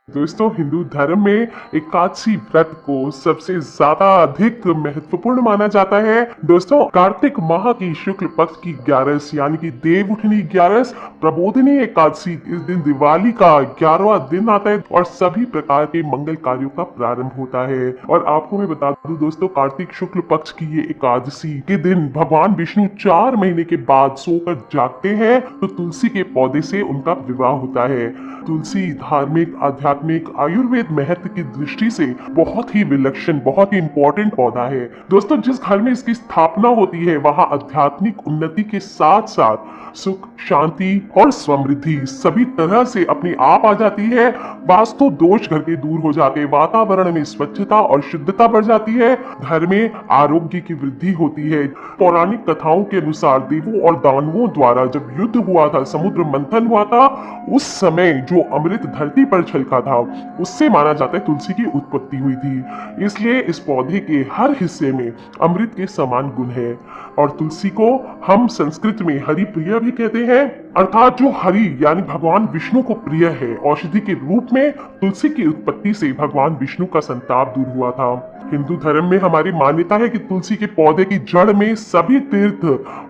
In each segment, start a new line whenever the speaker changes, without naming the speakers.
दोस्तों, हिंदू धर्म में एकादशी व्रत को सबसे ज्यादा अधिक महत्वपूर्ण माना जाता है। दोस्तों, कार्तिक माह की शुक्ल पक्ष की 11 यानी कि देव उठनी 11 प्रबोधिनी एकादशी, इस दिन दिवाली का 11वां दिन आता है और सभी प्रकार के मंगल कार्यों का प्रारंभ होता है। और आपको मैं बता दूं दोस्तों, कार्तिक शुक्ल पक्ष की ये एकादशी के दिन भगवान विष्णु 4 महीने के बाद सोकर जागते हैं तो तुलसी के पौधे से उनका विवाह होता है। तुलसी धार्मिक, आध्यात्मिक, आयुर्वेद महत्व की दृष्टि से बहुत ही विलक्षण, बहुत ही इंपॉर्टेंट पौधा है। दोस्तों, जिस घर में इसकी स्थापना होती है वहां आध्यात्मिक उन्नति के साथ साथ सुख, शांति और समृद्धि सभी तरह से अपने आप आ जाती है। वास्तु दोष घर के दूर हो जाते, वातावरण में स्वच्छता और शुद्धता बढ़ जाती है, घर में आरोग्य की वृद्धि होती है। पौराणिक कथाओं के अनुसार देवों और दानवों द्वारा जब युद्ध हुआ था, समुद्र मंथन हुआ था, उस समय जो अमृत धरती पर छलका था उससे माना जाता है तुलसी की उत्पत्ति हुई थी। इसलिए इस पौधे के हर हिस्से में अमृत के समान गुण है। और तुलसी को हम संस्कृत में हरि प्रिय भी कहते हैं, अर्थात जो हरि यानी भगवान विष्णु को प्रिय है। औषधि के रूप में तुलसी की उत्पत्ति से भगवान विष्णु का संताप दूर हुआ था। हिंदू धर्म में हमारी मान्यता है कि तुलसी के पौधे की जड़ में सभी तीर्थ,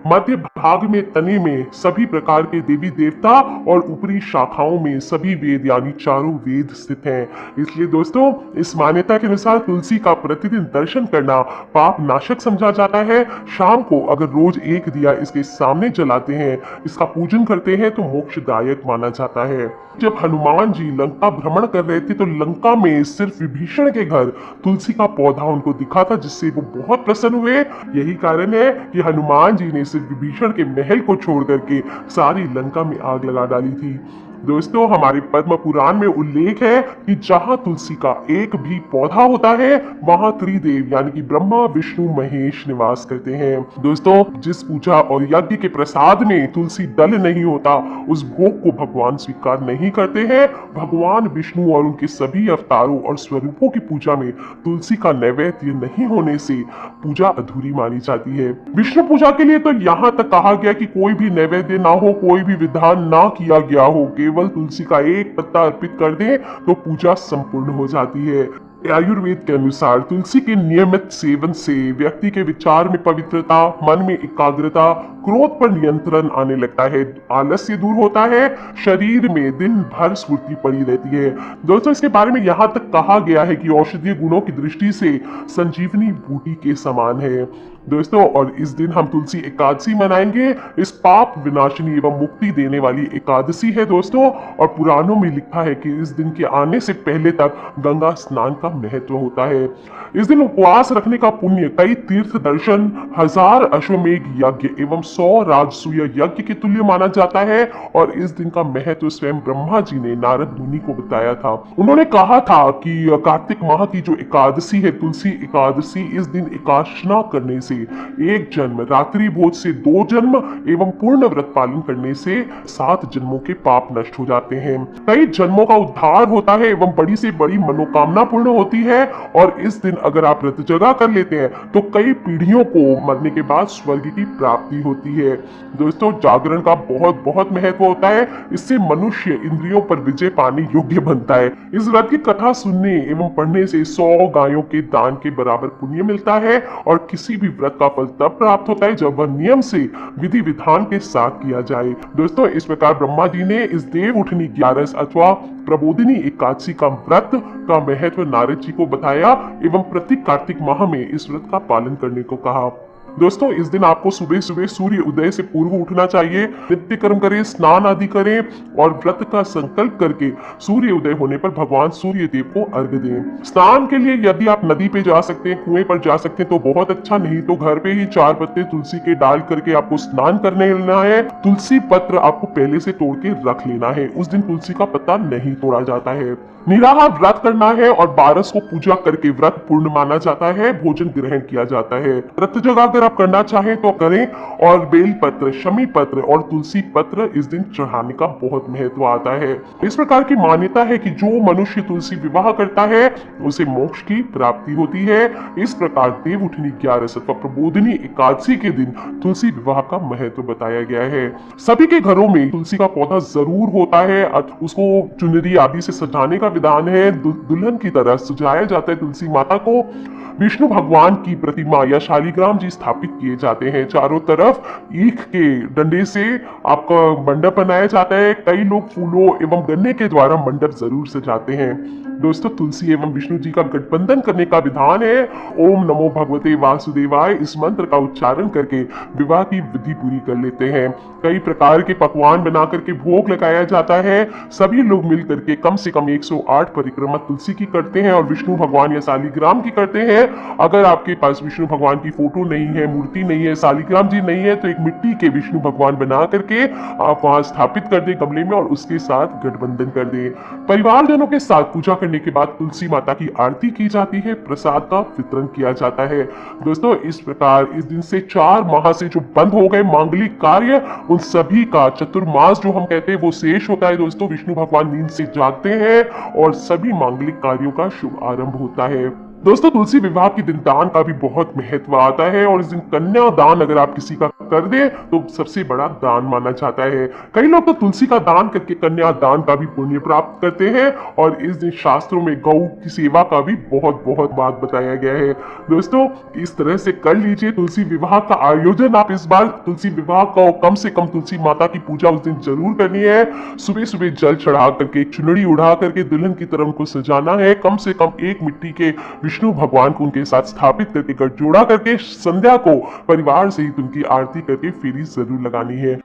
मध्य भाग में तने में सभी प्रकार के देवी देवता और ऊपरी शाखाओं में सभी वेद यानी चारों वेद स्थित हैं। इसलिए दोस्तों, इस मान्यता के अनुसार तुलसी का प्रतिदिन दर्शन करना पाप नाशक समझा जाता है। शाम को अगर रोज एक दिया इसके सामने जलाते हैं, इसका पूजन करते हैं तो मोक्षदायक माना जाता है। जब हनुमान जी लंका भ्रमण कर रहे थे तो लंका में सिर्फ विभीषण के घर तुलसी का पौधा उनको दिखा था, जिससे वो बहुत प्रसन्न हुए। यही कारण है कि हनुमान जी ने सिर्फ विभीषण के महल को छोड़ करके सारी लंका में आग लगा डाली थी। दोस्तों, हमारे पद्म पुराण में उल्लेख है कि जहां तुलसी का एक भी पौधा होता है वहां त्रिदेव यानी कि ब्रह्मा, विष्णु, महेश निवास करते हैं। दोस्तों, जिस पूजा और यज्ञ के प्रसाद में तुलसी दल नहीं होता उस भोग को भगवान स्वीकार नहीं करते हैं। भगवान विष्णु और उनके सभी अवतारों और स्वरूपों की पूजा में तुलसी का नैवेद्य नहीं होने से पूजा अधूरी मानी जाती है। विष्णु पूजा के लिए तो यहाँ तक कहा गया कि कोई भी नैवेद्य ना हो, कोई भी विधान ना किया गया हो, केवल तुलसी का एक पत्ता अर्पित कर दें तो पूजा संपूर्ण हो जाती है। आयुर्वेद के अनुसार तुलसी के नियमित सेवन से व्यक्ति के विचार में पवित्रता, मन में एकाग्रता, क्रोध पर नियंत्रण आने लगता है, आलस्य दूर होता है, शरीर में दिन भर स्फूर्ति पड़ी रहती है। दोस्तों, इसके बारे में यहाँ तक कहा गया है कि औषधीय गुणों की दृष्टि से संजीवनी बूटी के समान है। दोस्तों, और इस दिन हम तुलसी एकादशी मनाएंगे। इस पाप विनाशिनी एवं मुक्ति देने वाली एकादशी है दोस्तों। और पुराणों में लिखा है कि इस दिन के आने से पहले तक गंगा स्नान का महत्व होता है। इस दिन उपवास रखने का पुण्य कई तीर्थ दर्शन, 1000 अश्वमेघ यज्ञ एवं 100 राजसूय यज्ञ के तुल्य माना जाता है। और इस दिन का महत्व स्वयं ब्रह्मा जी ने नारद मुनि को बताया था। उन्होंने कहा था कि कार्तिक माह की जो एकादशी है, तुलसी एकादशी, इस दिन एकादशना करने से एक जन्म, रात्रि भोज से 2 जन्म एवं पूर्ण व्रत पालन करने से 7 जन्मों के पाप नष्ट हो जाते हैं। कई जन्मों का उद्धार होता है एवं बड़ी से बड़ी मनोकामना पूर्ण होती है। और इस दिन अगर आप व्रत जगा कर लेते हैं तो कई पीढ़ियों को मरने के बाद स्वर्ग की प्राप्ति होती है। दोस्तों, जागरण का बहुत बहुत महत्व होता है। इससे मनुष्य इंद्रियों पर विजय पाने योग्य बनता है। इस व्रत की कथा सुनने एवं पढ़ने से 100 गायों के दान के बराबर पुण्य मिलता है। और किसी भी व्रत का फल तब प्राप्त होता है जब वह नियम से, विधि विधान के साथ किया जाए। दोस्तों, इस प्रकार ब्रह्मा जी ने इस देव उठनी 11 अथवा प्रबोधिनी एकादशी का व्रत का महत्व नारद जी को बताया एवं प्रति कार्तिक माह में इस व्रत का पालन करने को कहा। दोस्तों, इस दिन आपको सुबह सुबह सूर्य उदय से पूर्व उठना चाहिए, नित्य कर्म करें, स्नान आदि करें और व्रत का संकल्प करके सूर्य उदय होने पर भगवान सूर्य देव को अर्घ्य दें। स्नान के लिए यदि आप नदी पे जा सकते हैं, कुएं पर जा सकते हैं तो बहुत अच्छा, नहीं तो घर पे ही 4 पत्ते तुलसी के डाल करके आपको स्नान करने लेना है। तुलसी पत्र आपको पहले से तोड़ के रख लेना है, उस दिन तुलसी का पत्ता नहीं तोड़ा जाता है। निराहार व्रत करना है और 12 को पूजा करके व्रत पूर्ण माना जाता है, भोजन ग्रहण किया जाता है। व्रत जगा अगर आप करना चाहें तो करें। और बेल पत्र, शमी पत्र और तुलसी पत्र इस दिन चढ़ाने का बहुत महत्व आता है। इस प्रकार की मान्यता है कि जो मनुष्य तुलसी विवाह करता है उसे मोक्ष की प्राप्ति होती है। इस प्रकार देवउठनी 11 अथवा प्रबोधिनी एकादशी के दिन तुलसी विवाह का महत्व बताया गया है। सभी के घरों में तुलसी का पौधा जरूर होता है। उसको चुनरी आदि से सजाने का विधान है। दुल्हन की तरह सजाया जाता है तुलसी माता को। विष्णु भगवान की प्रतिमा या शालिग्राम जी स्थापित किए जाते हैं। चारों तरफ ईख के डंडे से आपका मंडप बनाया जाता है। कई लोग फूलों एवं गन्ने के द्वारा मंडप जरूर सजाते हैं। दोस्तों, तुलसी एवं विष्णु जी का गठबंधन करने का विधान है। ओम नमो भगवते वासुदेवाय इस मंत्र का उच्चारण करके विवाह की विधि पूरी कर लेते हैं। कई प्रकार के पकवान बना करके भोग लगाया जाता है। सभी लोग मिल करके कम से कम 108 परिक्रमा तुलसी की करते हैं और विष्णु भगवान या शालिग्राम की करते हैं। अगर आपके पास विष्णु भगवान की फोटो नहीं है, मूर्ति नहीं है, शालिग्राम जी नहीं है, तो एक मिट्टी के विष्णु भगवान बना करके आप वहां स्थापित कर दें गमले में और उसके साथ गठबंधन कर दें। परिवारजनों के साथ पूजा करने के बाद तुलसी माता की आरती की जाती है, प्रसाद का वितरण किया जाता है। दोस्तों, इस प्रकार इस दिन से 4 माह से जो बंद हो गए मांगलिक कार्य, उन सभी का चतुर्मास जो हम कहते हैं वो शेष होता है। दोस्तों, विष्णु भगवान नींद से जागते हैं और सभी मांगलिक कार्यों का शुभ आरंभ होता है। दोस्तों, तुलसी विवाह के दिन दान का भी बहुत महत्व आता है और इस दिन कन्या दान अगर आप किसी का कर दे तो सबसे बड़ा दान माना जाता है। कई लोग तो तुलसी का दान करके कन्या दान का भी पुण्य प्राप्त करते हैं और इस दिन शास्त्रों में गौ की सेवा का भी बहुत बहुत बात बताया गया है। दोस्तों, इस तरह से कर लीजिए तुलसी विवाह का आयोजन। आप इस बार तुलसी विवाह का कम से कम तुलसी माता की पूजा उस दिन जरूर करनी है। सुबह सुबह जल चढ़ा करके, चुनरी उड़ा करके दुल्हन की तरफ को सजाना है। कम से कम एक मिट्टी के विष्णु भगवान को उनके साथ स्थापित करके गठजोड़ा करके संध्या को परिवार सहित उनकी आरती करके फेरी जरूर लगानी है।